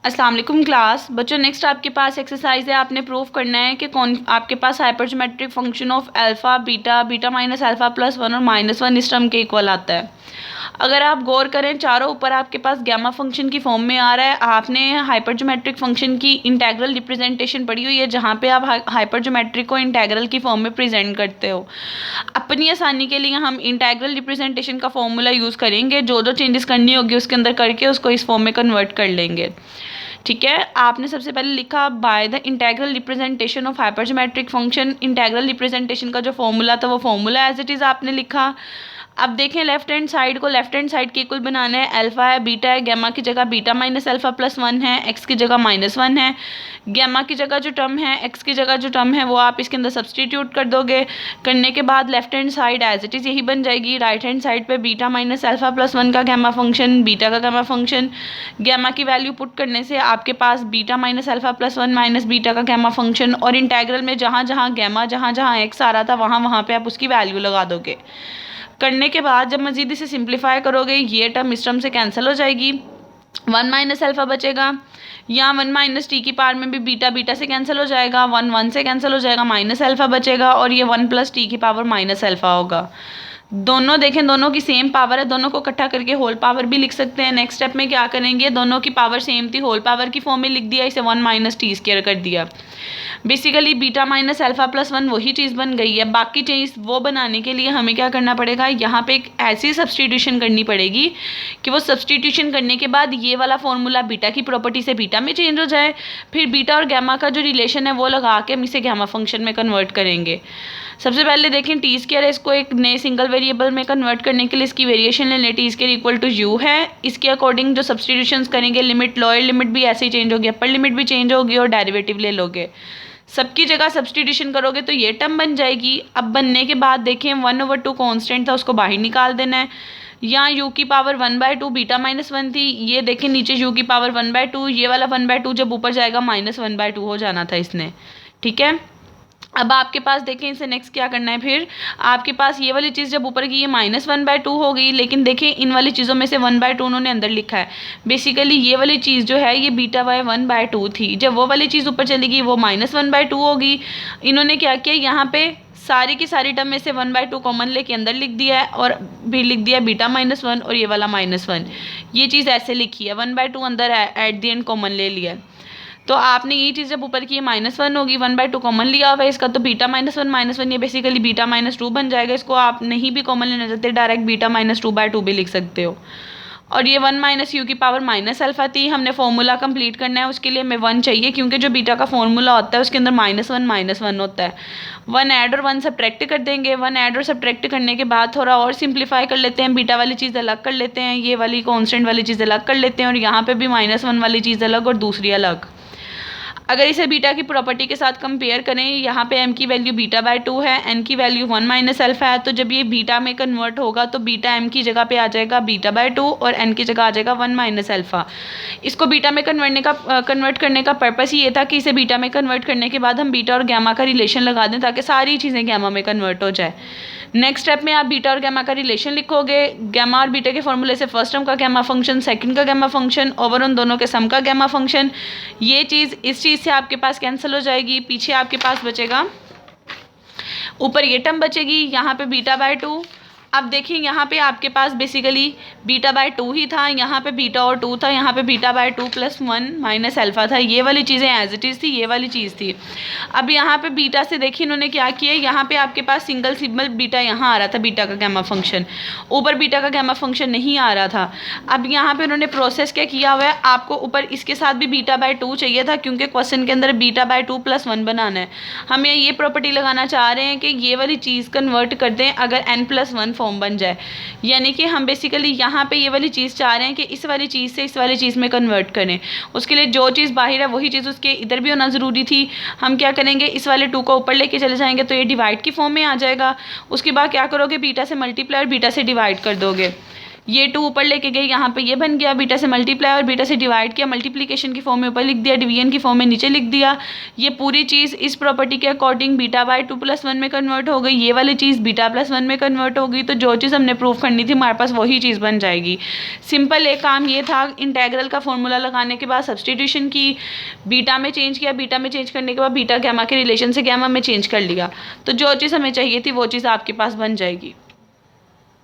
अस्सलाम वालेकुम क्लास बच्चों। नेक्स्ट आपके पास एक्सरसाइज है, आपने प्रूव करना है कि कौन आपके पास hypergeometric function of alpha beta beta minus alpha plus one और माइनस वन इस टर्म के इक्वल आता है। अगर आप गौर करें चारों ऊपर आपके पास गैमा फंक्शन की फॉर्म में आ रहा है। आपने हाइपरजोमेट्रिक फंक्शन की इंटेग्रल रिप्रेजेंटेशन पढ़ी हुई है, जहाँ पे आप हाइपरजोमेट्रिक को इंटेग्रल की फॉर्म में प्रेजेंट करते हो। अपनी आसानी के लिए हम इंटेग्रल रिप्रेजेंटेशन का फॉर्मूला यूज़ करेंगे, जो जो चेंजेस करनी होगी उसके अंदर करके उसको इस फॉर्म में कन्वर्ट कर लेंगे। ठीक है, आपने सबसे पहले लिखा by the integral representation of hypergeometric function. Integral representation का जो फॉर्मूला था वो फॉर्मूला एज इट इज़ आपने लिखा। अब देखें लेफ्ट हैंड साइड को लेफ्ट हैंड साइड के इक्वल बनाना है। अल्फा है, बीटा है, गैमा की जगह beta minus alpha plus one है, एक्स की जगह माइनस वन है। गैमा की जगह जो टर्म है, एक्स की जगह जो टर्म है वो आप इसके अंदर सब्सटीट्यूट कर दोगे। करने के बाद left hand side as it is यही बन जाएगी। राइट हैंड साइड पे beta minus alpha plus one का गैमा फंक्शन, बीटा का गैमा फंक्शन। गैमा की वैल्यू पुट करने से आपके पास beta minus alpha plus one minus beta का गैमा फंक्शन, और इंटेग्रल में जहाँ जहाँ गैमा जहाँ जहाँ एक्स आ रहा था वहाँ वहाँ पे आप उसकी वैल्यू लगा दोगे। करने के बाद जब मज़ीद इसे सिंप्लीफाई करोगे ये टर्म इस टर्म से कैंसिल हो जाएगी, वन माइनस अल्फ़ा बचेगा। यहाँ वन माइनस टी की पावर में भी बीटा बीटा से कैंसिल हो जाएगा, वन वन से कैंसिल हो जाएगा, माइनस अल्फ़ा बचेगा, और ये वन प्लस टी की पावर माइनस अल्फ़ा होगा। दोनों देखें, दोनों की सेम पावर है, दोनों को इकट्ठा करके होल पावर भी लिख सकते हैं। नेक्स्ट स्टेप में क्या करेंगे, दोनों की पावर सेम थी, होल पावर की फॉर्म में लिख दिया, इसे वन माइनस टी स्क्वायर कर दिया। Basically beta minus alpha plus one वही चीज़ बन गई है। बाकी चीज़ वो बनाने के लिए हमें क्या करना पड़ेगा, यहाँ पे एक ऐसी सब्सटीट्यूशन करनी पड़ेगी कि वो सब्सटीट्यूशन करने के बाद ये वाला फॉर्मूला बीटा की प्रॉपर्टी से बीटा में चेंज हो जाए। फिर बीटा और गैमा का जो रिलेशन है वो लगा के हम इसे गैमा फंक्शन में कन्वर्ट करेंगे। सबसे पहले देखें टी स्क्वायर है, इसको एक नए सिंगल वेरिएबल में कन्वर्ट करने के लिए इसकी वेरिएशन ले लें। T square equal to u है। इसके अकॉर्डिंग जो सब्सटीट्यूशंस करेंगे, लिमिट लोअर लिमिट भी ऐसे ही चेंज होगी, अपर लिमिट भी चेंज होगी, और डेरिवेटिव ले लोगे। सबकी जगह सब्सटीट्यूशन करोगे तो ये टर्म बन जाएगी। अब बनने के बाद देखें 1/2 कांस्टेंट था, उसको बाहर निकाल देना है। यहाँ u की पावर 1/2 बीटा माइनस वन थी, ये देखें नीचे u की पावर 1/2, ये वाला 1/2 जब ऊपर जाएगा -1/2 हो जाना था इसने। ठीक है, अब आपके पास देखें इसे नेक्स्ट क्या करना है। फिर आपके पास ये वाली चीज़ जब ऊपर की ये -1/2 हो गई, लेकिन देखें इन वाली चीज़ों में से 1/2 उन्होंने अंदर लिखा है। बेसिकली ये वाली चीज़ जो है ये बीटा बाय 1/2 थी, जब वो वाली चीज़ ऊपर चलेगी वो -1/2 होगी। इन्होंने क्या किया, यहाँ पे सारी की सारी टर्म में से 1/2 कॉमन लेके अंदर लिख दिया है, और भी लिख दिया बीटा -1 और ये वाला -1। ये चीज़ ऐसे लिखी है, 1/2 अंदर एट द एंड कॉमन ले लिया। तो आपने ये चीज़ जब ऊपर की ये -1 होगी, 1/2 कॉमन लिया हुआ है इसका, तो बीटा -1 ये बेसिकली बीटा -2 बन जाएगा। इसको आप नहीं भी कॉमन लेना चाहते, डायरेक्ट बीटा -2/2 भी लिख सकते हो। और ये 1 माइनस यू की पावर माइनस अल्फा थी। हमने फॉर्मूला कंप्लीट करना है, उसके लिए हमें 1 चाहिए, क्योंकि जो बीटा का फॉर्मूला होता है उसके अंदर -1 होता है। 1 ऐड और 1 सब्ट्रैक्ट कर देंगे। 1 ऐड और सब्ट्रैक्ट करने के बाद थोड़ा और सिंप्लीफाई कर लेते हैं, बीटा वाली चीज़ अलग कर लेते हैं, ये वाली कॉन्स्टेंट वाली चीज़ अलग कर लेते हैं, और यहाँ पर भी -1 वाली चीज़ अलग और दूसरी अलग। अगर इसे बीटा की प्रॉपर्टी के साथ कंपेयर करें, यहाँ पे m की वैल्यू बीटा/2 है, n की वैल्यू 1 माइनस अल्फा है, तो जब ये बीटा में कन्वर्ट होगा तो बीटा m की जगह पे आ जाएगा बीटा/2 और n की जगह आ जाएगा 1 माइनस अल्फा। इसको बीटा में कन्वर्ट करने का पर्पस ये था कि इसे बीटा में कन्वर्ट करने के बाद हम बीटा और गैमा का रिलेशन लगा दें ताकि सारी चीज़ें गैमा में कन्वर्ट हो जाए। नेक्स्ट स्टेप में आप बीटा और गैमा का रिलेशन लिखोगे। गैमा और बीटा के फॉर्मूले से फर्स्ट टर्म का गैमा फंक्शन, सेकंड का गैमा फंक्शन, ओवर उन दोनों के सम का गैमा फंक्शन। ये चीज़ इस चीज़ से आपके पास कैंसिल हो जाएगी, पीछे आपके पास बचेगा, ऊपर ये टर्म बचेगी, यहाँ पे बीटा/2। अब देखिए यहाँ पे आपके पास बेसिकली बीटा/2 ही था, यहाँ पे बीटा और 2 था, यहाँ पे बीटा/2 + 1 माइनस अल्फा था। ये वाली चीज़ें एज इट इज़ थी, ये वाली चीज़ थी। अब यहाँ पे बीटा से देखिए इन्होंने क्या किया, यहाँ पे आपके पास सिंगल सिंबल बीटा यहाँ आ रहा था, बीटा का गैमा फंक्शन, ऊपर बीटा का गैमा फंक्शन नहीं आ रहा था। अब यहाँ पे उन्होंने प्रोसेस क्या किया हुआ है, आपको ऊपर इसके साथ भी बीटा/2 चाहिए था, क्योंकि क्वेश्चन के अंदर बीटा/2 + 1 बनाना है। हम ये प्रॉपर्टी लगाना चाह रहे हैं कि ये वाली चीज़ कन्वर्ट कर दें अगर n+1 फॉर्म बन जाए, यानी कि हम बेसिकली यहाँ पे ये वाली चीज़ चाह रहे हैं कि इस वाली चीज़ से इस वाली चीज़ में कन्वर्ट करें। उसके लिए जो चीज़ बाहर है वही चीज़ उसके इधर भी होना ज़रूरी थी। हम क्या करेंगे, इस वाले 2 को ऊपर लेके चले जाएंगे तो ये डिवाइड की फॉर्म में आ जाएगा। उसके बाद क्या करोगे, बीटा से मल्टीप्लाई और बीटा से डिवाइड कर दोगे। ये 2 ऊपर लेके गए, यहाँ पे ये बन गया, बीटा से मल्टीप्लाई और बीटा से डिवाइड किया, मल्टीप्लिकेशन की फॉर्म में ऊपर लिख दिया, डिवीजन की फॉर्म में नीचे लिख दिया। ये पूरी चीज़ इस प्रॉपर्टी के अकॉर्डिंग बीटा बाय 2+1 में कन्वर्ट हो गई, ये वाली चीज़ बीटा +1 में कन्वर्ट हो गई। तो जो चीज़ हमने प्रूव करनी थी हमारे पास वही चीज़ बन जाएगी। सिंपल एक काम ये था, इंटेग्रल का फॉर्मूला लगाने के बाद सब्सटीट्यूशन की, बीटा में चेंज किया, बीटा में चेंज करने के बाद बीटा गैमा के रिलेशन से गैमा में चेंज कर लिया, तो जो चीज़ हमें चाहिए थी वो चीज़ आपके पास बन जाएगी।